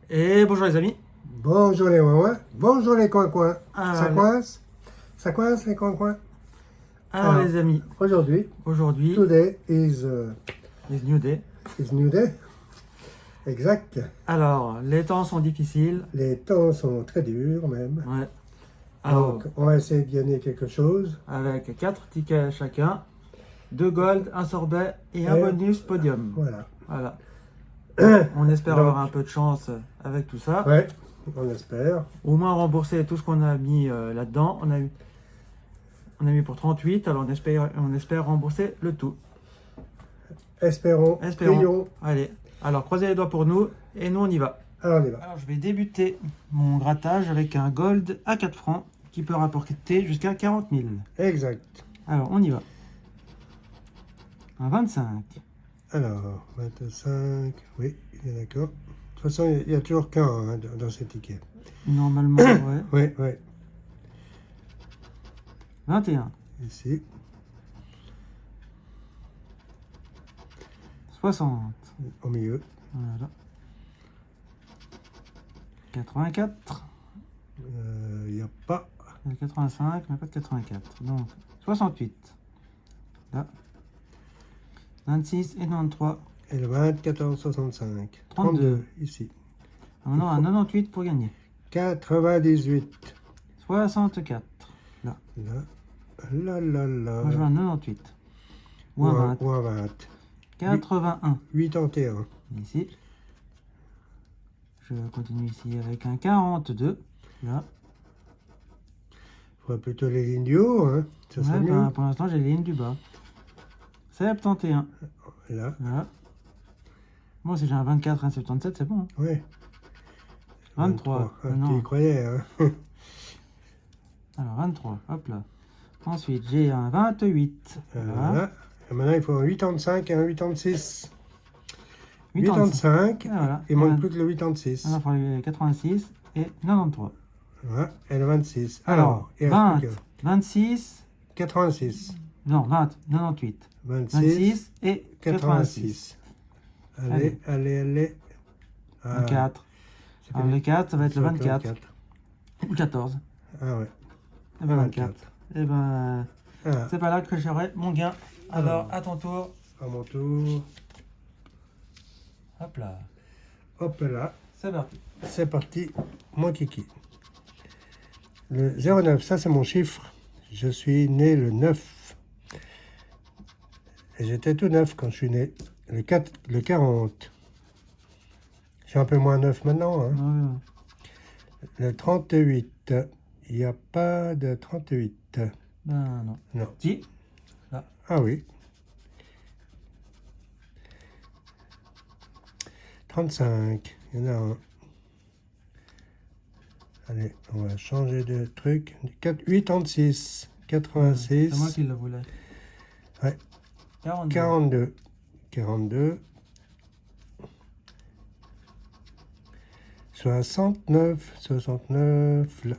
Et bonjour les amis. Bonjour les ouin bonjour les coins-coins. Ah, Ça coince? Ça coince les coins-coins? Alors les amis, Aujourd'hui, today is new day. new day. Exact. Alors, les temps sont difficiles. Les temps sont très durs même. Ouais. Alors, Donc, on va essayer de gagner quelque chose. avec 4 tickets chacun, 2 gold, un sorbet et un Et bonus podium. Voilà. Voilà. On espère avoir un peu de chance avec tout ça. Ouais, on espère. Au moins rembourser tout ce qu'on a mis là-dedans. On a mis pour 38, alors on espère rembourser le tout. Espérons. Prions. Allez, alors croisez les doigts pour nous et nous on y va. Alors on y va. Alors je vais débuter mon grattage avec un gold à 4 francs qui peut rapporter jusqu'à 40 000. Exact. Alors on y va. Un 25. Alors, 25, oui, il est d'accord. De toute façon, il n'y a toujours qu'un hein, dans ces tickets. Normalement, ouais. Oui, oui. 21. Ici. 60. Au milieu. Voilà. 84. Il n'y a pas. 85, mais pas de 84. Donc 68. Là. 26 et 93. Et le 20, 14, 65. 32. Ici. Maintenant un 98 pour gagner. 98. 64. Là. Là. Là, là, là. Moi je veux un 98. Ou un 20. Ou un 20. 81. 81. Ici. Je continue ici avec un 42. Là. Il faudrait plutôt les lignes du haut, hein. Ça serait mieux. Ben, pour l'instant, j'ai les lignes du bas. 71. Là. Là. Bon, si j'ai un 24, un 77, c'est bon. Hein. Oui. 23. Ah, Non. tu y croyais, hein. Alors, 23. Hop là. Ensuite, j'ai un 28. Voilà. Et maintenant, il faut un 85 et un 86. 85. 85. Voilà. Il manque plus que le 86. Alors, il faut aller 86 et 93. Voilà. Et le 26. Alors, il 20, reste plus que 26. 86. Non, 20, 98. 26 et 86. Allez. 24. Alors, le 4, ça va être le 24. Ou le 14. Ah ouais. Et ben 24. Et ben, Ah. c'est pas là que j'aurai mon gain. Alors, à ton tour. À mon tour. Hop là. Hop là. C'est parti. C'est parti. Mon kiki. Le 09, ça c'est mon chiffre. Je suis né le 9. Et j'étais tout neuf quand je suis né. Le 4, le 40. Je suis un peu moins neuf maintenant. Hein. Ouais. Le 38. Il n'y a pas de 38. Ben non. Non. Si. Ah oui. 35. Il y en a un. Allez, on va changer de truc. 86. 86. C'est moi qui le voulais. Ouais. 42. 42. 69. 69. Là.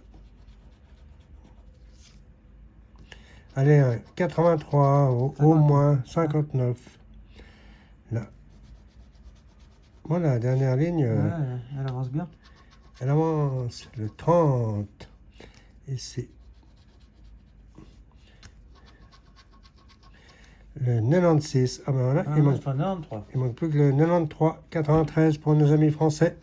Allez, 83. Au moins 59. Là. Voilà, la dernière ligne. Ouais, elle avance bien. Elle avance. Le 30. Ici. Le 96. Ah ben voilà, il manque 93. Il manque plus que le 93, 93 pour nos amis français.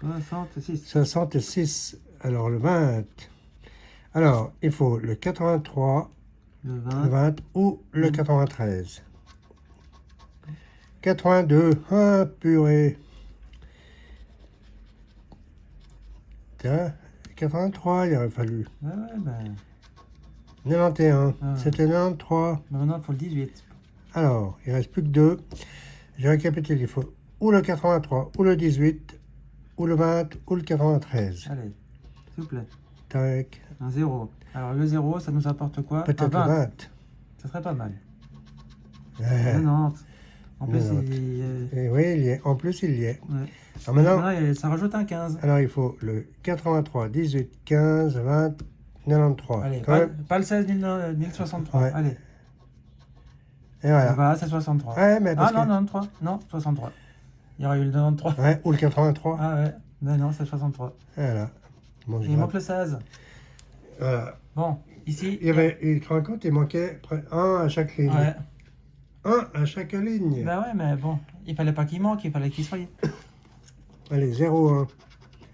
66. 66. Alors le 20. Alors, il faut le 83, Le le 20. 20 ou le 93. 82. Ah, purée. Tiens, 83, il aurait fallu. Ouais, ben. 91. Ah. C'était 93. Ben maintenant, il faut le 18. Alors, il reste plus que 2. Je récapitule, il faut ou le 83, ou le 18, ou le 20, ou le 93. Allez, s'il vous plaît. Tac. Un 0. Alors, le 0, ça nous apporte quoi? Peut-être le 20. Ça serait pas mal. Ouais. 90. En plus, 90. il Et oui, il y est. En plus, il y est. ouais. Alors maintenant, Là, ça rajoute un 15. alors il faut le 83, 18, 15, 20, 93. Allez, Quand même. pas le 16 ni le 63. Ouais. Allez. Et voilà. Bah, c'est 63. Ouais, mais parce Ah non, que... 93. Non, 63. Il y aurait eu le 93. Ouais, ou le 83. Ah ouais. Ben non, c'est 63. Voilà. Bon, Et il manque le 16. Voilà. Bon, ici. Il y avait, il te rends compte, il manquait un à chaque ligne. Ouais. Un à chaque ligne. Ben ouais, mais bon, il fallait pas qu'il manque, il fallait qu'il soit. Allez, 0,1.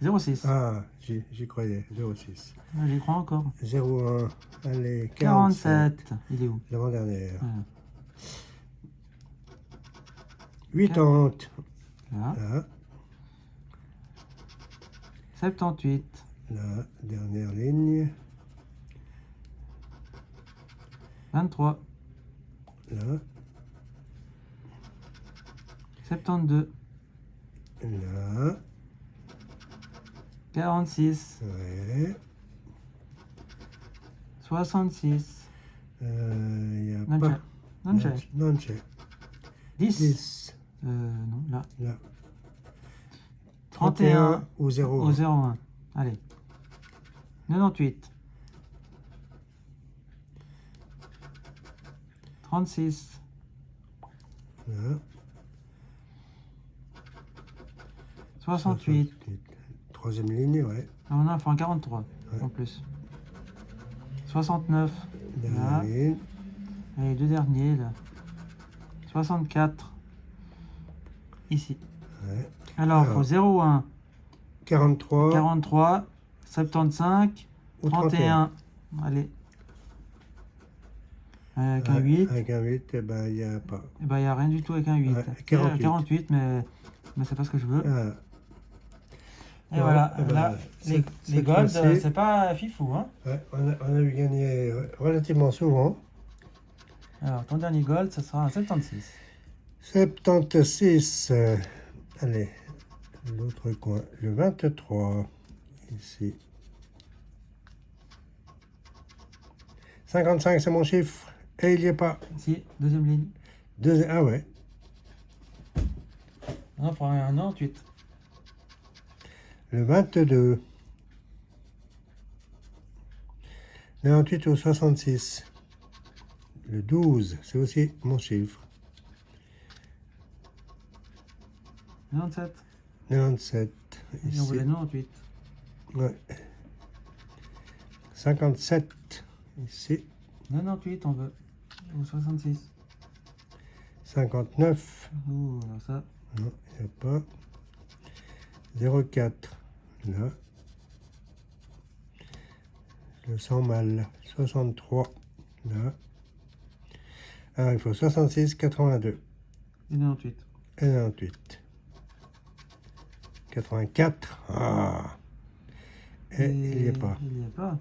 0,6. Ah, j'y croyais. 0,6. J'y crois encore. 0,1. Allez, 47. 47. Il est où? L'avant-dernière. Voilà. 80. Là. Là. 78. La dernière ligne. 23. Là. 72. Là. 46. Ouais. 66. Il n'y a Non, pas. non, j'ai. Non, j'ai. 10. 10. Non, là. Là. 31 ou 0. au 01. Allez. 98. 36. Là. 68. Troisième ligne, ouais. Ah, on a fait un 43 Ouais. en plus. 69. Dernière Là. ligne. Et les deux derniers là. 64. Ici. Ouais. Alors, il faut 0,1, 43. 43, 75, Ou 31. Allez. Avec un 8. Avec un 8, eh ben, il n'y a pas. Eh ben, il n'y a rien du tout avec un 8. Ouais, 48. 48, mais c'est pas ce que je veux. Voilà. Et voilà, eh ben, là, les cette golds, fois-ci, c'est pas fifou. Hein. ouais, on a eu gagné relativement souvent. Alors, ton dernier gold, ce sera un 76. 76. Allez, l'autre coin. Le 23. Ici. 55, c'est mon chiffre. Et il n'y est pas. Ici, deuxième ligne. Ah ouais. Non, il faudra un 98. Le 22. 98 au 66. Le 12, c'est aussi mon chiffre. 97. 97. Et on Ici. voulait 98. Ouais. 57. Ici. 98, on veut. Ou 66. 59. Ouh, alors ça. Non, il n'y a pas. 04. Là. Je le sens mal. 63. Là. Alors, il faut 66, 82. Et 98. Et 98. 84. Ah. Et il n'y est pas. Il n'y est pas.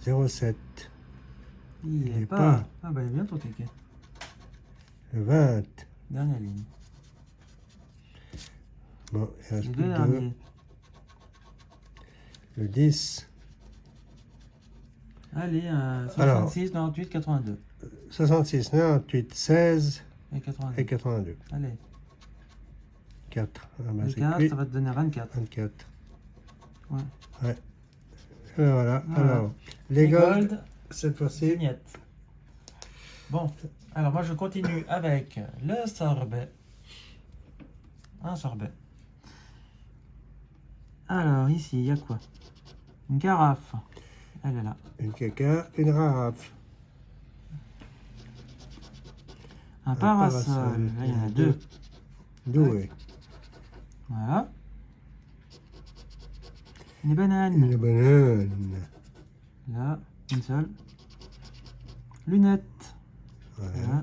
07. Il Il n'y y est est pas. pas. Ah bah il est bien ton ticket. Le 20. Dernière ligne. Bon, il reste Les plus deux que deux. derniers. Le 10. Allez, Alors. 66, 98, 82. 66, 98, 16 Et 82. et 82. Allez. 4. Ah ben, Le c'est 4, cuit. ça va te donner 24. 24. Ouais. Ouais. Et voilà. Voilà. Alors, les gold, gold, cette fois-ci. vignette. Bon, alors moi je continue avec le sorbet. Un sorbet. Alors ici, il y a quoi? Une carafe. Elle est là. Une caca, une rarafe. Un parasol. Là, il y en a deux. Doué. Voilà. Une banane. Une banane. Là, une seule. Lunettes. Ouais. Voilà.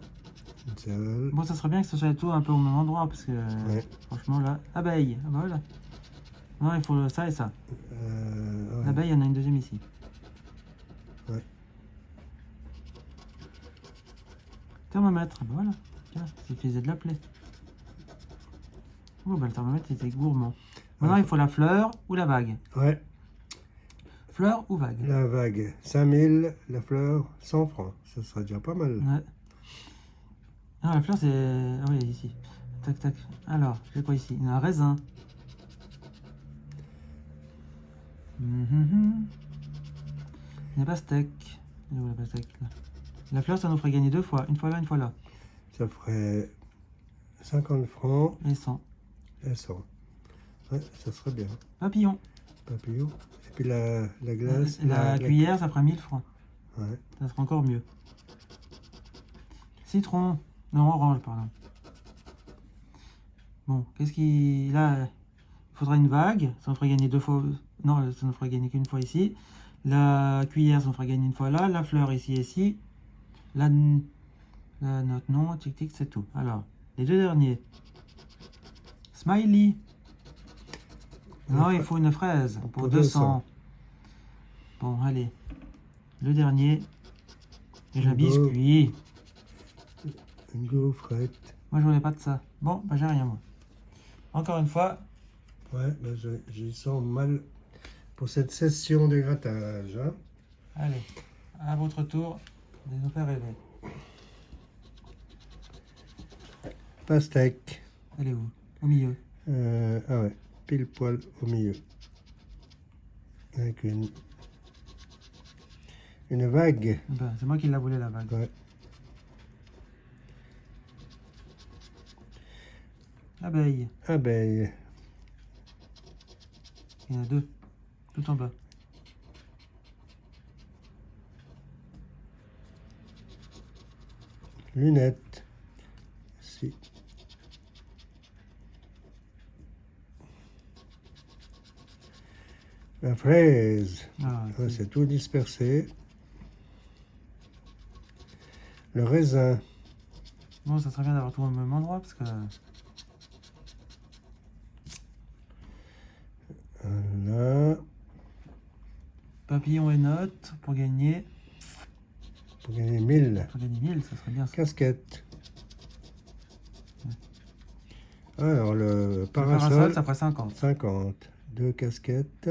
Une seule. Bon, ça serait bien que ce soit tout un peu au même endroit parce que Ouais. franchement là, abeille. Ah bah voilà. Non, il faut ça et ça. Ouais. L'abeille, il y en a une deuxième ici. Ouais. Thermomètre, ah bah voilà. Tiens, c'est utilisé de l'appeler. Oh bah le thermomètre il était gourmand. Maintenant il faut la fleur ou la vague. Ouais. Fleur ou vague. La vague, 5000. La fleur, 100 francs. Ça sera déjà pas mal. Ouais. Non, la fleur c'est... Ah oui, ici. Tac, tac. Alors, j'ai quoi ici? Un raisin. Une pastèque. Et où la pastèque là? La fleur, ça nous ferait gagner deux fois. Une fois là, une fois là. Ça ferait 50 francs Et 100. et 100. Ouais, ça serait bien. Papillon. Papillon. Et puis la glace. La cuillère, ça fera 1000 francs. Ouais. Ça sera encore mieux. Citron. Non, orange, pardon. Bon, qu'est-ce qui... Là, il faudra une vague. Ça nous fera gagner 2 fois... Non, ça nous fera gagner qu'une fois ici. La cuillère, ça nous fera gagner une fois là. La fleur ici et ici. La note non. Tic tic, c'est tout. Alors, les deux derniers. Smiley. Non, il faut une fraise pour 200. Bon, allez. Le dernier. Et un biscuit. Une gaufrette. Moi, je voulais pas de ça. Bon, bah j'ai rien, moi. Encore une fois. Ouais, bah, j'y sens mal pour cette session de grattage. Hein. Allez, à votre tour de nous faire rêver. Pastèque. Elle est où? Au milieu. Ah ouais, pile poil au milieu. Avec une vague. Ben, c'est moi qui l'a volé, la vague. Ouais. Abeille. Abeille. Il y en a 2. Tout en bas. Lunettes. Si. La fraise. Ah, Ouais, c'est tout dispersé. Le raisin. Bon, ça serait bien d'avoir tout au même endroit parce que... Là. Papillon et notes pour gagner. Pour gagner 1000. Pour gagner 1000, ça serait bien. Ça. Casquette. Alors, le Le parasol. ça ferait 50. 50. 2 casquettes.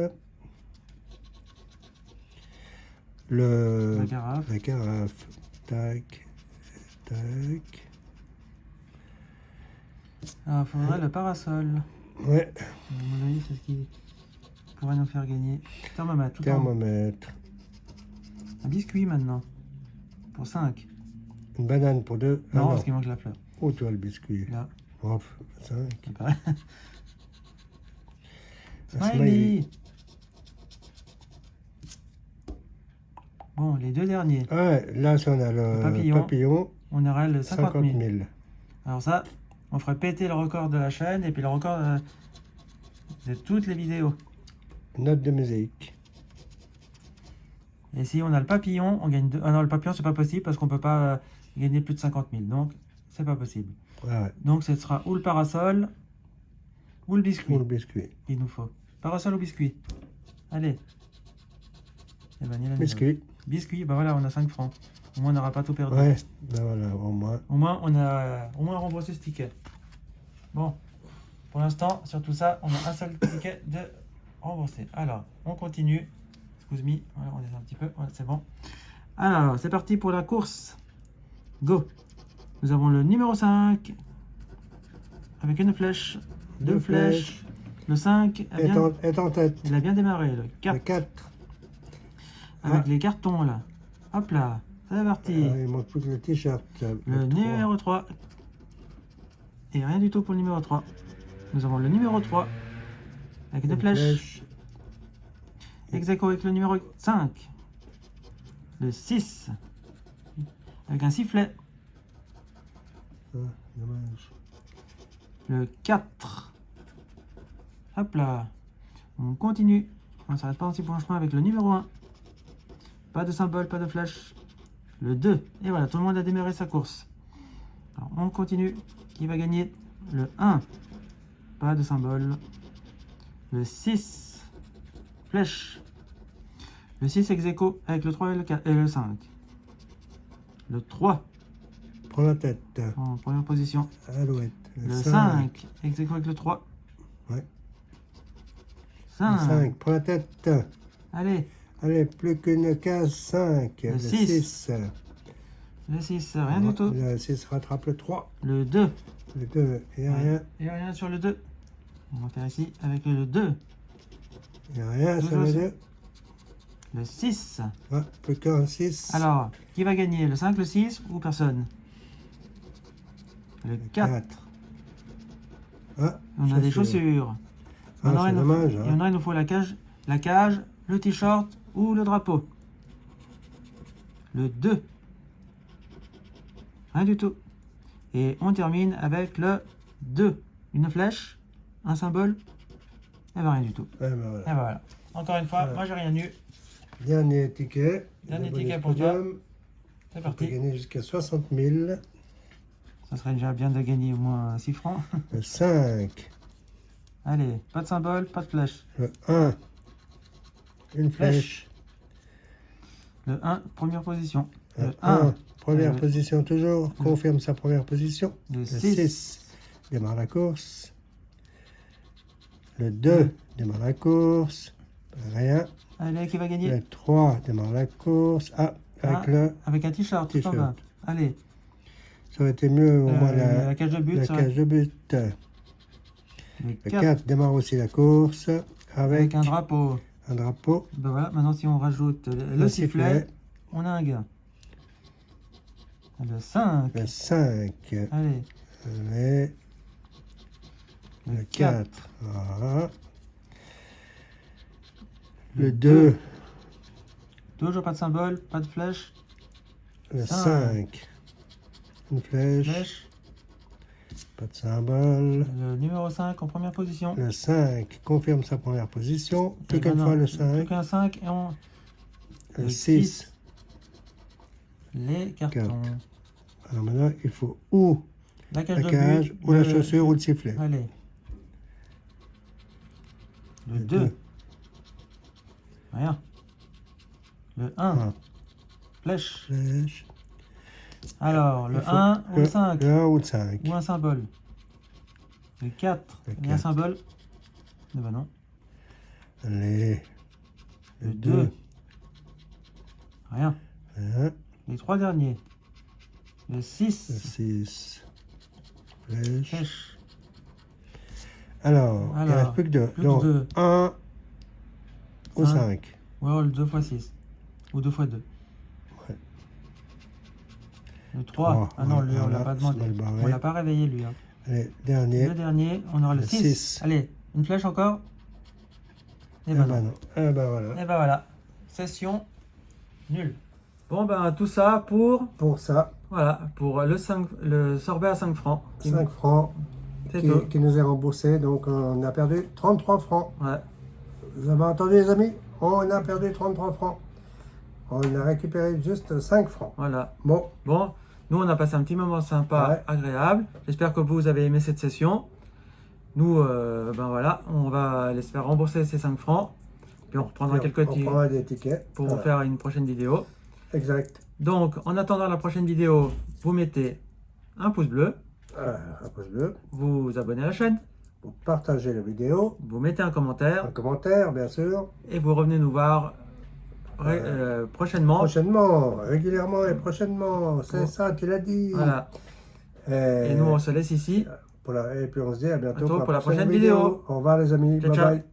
La carafe. Tac. Tac. Alors, il faudrait le parasol. Ouais. À mon avis, c'est ce qui pourrait nous faire gagner. Thermomètre. Tout Thermomètre. Un biscuit maintenant. Pour 5. Une banane pour 2. Non, parce qu'il manque la fleur. Oh, toi, le biscuit. Là. Oh, 5. C'est pareil. Un Smiley. Bon, les deux derniers. Ouais, là, ça, on a le papillon. On aura le 50 000. 000. Alors ça, on ferait péter le record de la chaîne et puis le record de toutes les vidéos. Note de musique. Et si on a le papillon, on gagne 2. Ah non, le papillon, c'est pas possible parce qu'on peut pas gagner plus de 50 000. Donc, c'est pas possible. Ouais. Donc, ce sera ou le parasol ou le biscuit. Ou le biscuit. Il nous faut. Parasol ou biscuit. Allez. Eh ben, Biscuit. Biscuit, bah voilà, on a 5 francs. Au moins, on n'aura pas tout perdu. Ouais, ben voilà, au moins. Au moins, on a remboursé ce ticket. Bon, pour l'instant, sur tout ça, on a un seul ticket de remboursé. Alors, on continue. Excuse me, voilà, on est un petit peu, voilà, c'est bon. Alors, c'est parti pour la course. Go. Nous avons le numéro 5 avec une flèche, 2 flèches. Le 5 est en tête. Il a bien démarré. Le 4. Le 4. Avec les cartons là. Hop là, c'est parti. Il manque plus que le t-shirt. Le numéro 3. Et rien du tout pour le numéro 3. Nous avons le numéro 3 avec 2 flèches. Ex-aequo avec le numéro 5. Le 6 avec un sifflet. Ah, dommage. Le 4. Hop là. On continue. On ne s'arrête pas en si bon chemin avec le numéro 1. Pas de symbole, pas de flèche. Le 2. Et voilà, tout le monde a démarré sa course. Alors, on continue. Qui va gagner? Le 1. Pas de symbole. Le 6. Flèche. Le 6 ex-aequo avec le 3 et le, 4, et le 5. Le 3. Prends la tête. En première position. Alouette. Le 5. Ex-aequo avec le 3. Ouais. 5. Le 5. Prends la tête. Allez. Allez, plus qu'une case. 5. Le 6. Le 6, rien du tout. Le 6 rattrape le 3. Le 2. Le 2, il n'y a rien. Il n'y a rien sur le 2. On va faire ici avec le 2. Il n'y a rien sur le 2. Le 6. Ouais, plus qu'un 6. Alors, qui va gagner? Le 5, le 6 ou personne? Le 4. Ah, On a des chaussures. Il y en Ah, a c'est un, dommage. il y en a, il nous faut la cage, le t-shirt ou le drapeau. Le 2. Rien du tout. Et on termine avec le 2. Une flèche, un symbole, et ben rien du tout. Eh ben Et voilà. ben voilà. Encore une fois, Voilà. moi j'ai rien eu. Dernier ticket. Dernier Le ticket bonus pour toi. podium. C'est On peut parti. gagner jusqu'à 60 000. Ça serait déjà bien de gagner au moins 6 francs. Le 5. Allez, pas de symbole, pas de flèche. Le 1. Une flèche. Le 1, première position. Le Le 1. 1. Première Le- position toujours. Confirme sa première position. Le Le 6. 6. Démarre la course. Le 2. Démarre la course. Rien. Allez, qui va gagner? Le 3. Démarre la course. Ah, avec Ah, le... avec un t-shirt, tout en t-shirt. bas. Allez, Ça aurait été mieux au moins la cage de but. la ça. cage de but. Le Le 4, 4 démarre aussi la course avec un drapeau. un drapeau. Ben voilà, maintenant si on rajoute le sifflet, on a un gain. Le 5. Le 5. Allez, Le 4. Voilà. Le 2. Toujours pas de symbole, pas de flèche. Le 5. 5. Une flèche. Flèche. Pas de symbole. Le numéro 5 en première position. Le 5 confirme sa première position. Plus Et qu'une maintenant, fois le Plus 5. qu'un 5 et on... Le le 6. Les cartons. Alors maintenant, il faut ou La cage la de cage, but. ou la chaussure, ou le sifflet. Allez. Le Le 2. deux. Rien. Le 1. Ah, Flèche. flèche. Alors, le Il faut 1 ou le 5. Le 1 ou le 5. Ou un symbole. Le 4. Le Il y a un 4. symbole. Eh ben non. Allez. Le 2. Rien. Hein, Les 3 derniers. Le le 6. 6. Flèche. Flèche. Alors, il ne reste plus que 2. plus que Donc, deux. 1 ou 5. 5. Ou alors le 2 x 6. Ou 2 x 2. Ouais. Le 3. Ah non, lui, on voilà, l'a pas c'est demandé. mal barré. On l'a pas réveillé, lui. Hein. Allez, dernier. Le dernier, on aura le Le 6. 6. Allez, une flèche encore. Et Eh ben ben non. non. Eh ben voilà. Et ben voilà. Session nulle. Bon ben tout ça pour Pour ça, voilà pour le sorbet à 5 francs. 5 francs C'est tout. qui nous est remboursé. Donc, on a perdu 33 francs. Ouais. Vous avez entendu, les amis? On a perdu 33 francs. On a récupéré juste 5 francs. Voilà. Bon, Bon, nous on a passé un petit moment sympa, Ouais. agréable. J'espère que vous avez aimé cette session. Nous, ben voilà, on va les faire rembourser ces 5 francs. Puis on reprendra on quelques petits prendra des tickets. pour Voilà. faire une prochaine vidéo. Exact. Donc, en attendant la prochaine vidéo, vous mettez un pouce bleu, Un pouce bleu. vous vous abonnez à la chaîne, Vous partagez la vidéo. vous mettez un commentaire Un commentaire, bien sûr. et vous revenez nous voir prochainement. Prochainement, régulièrement et prochainement. C'est Bon. ça, tu l'as dit. Voilà. Et nous, on se laisse ici. Et puis on se dit à bientôt Pour la prochaine vidéo. Au revoir les amis. Ciao, Bye ciao. bye.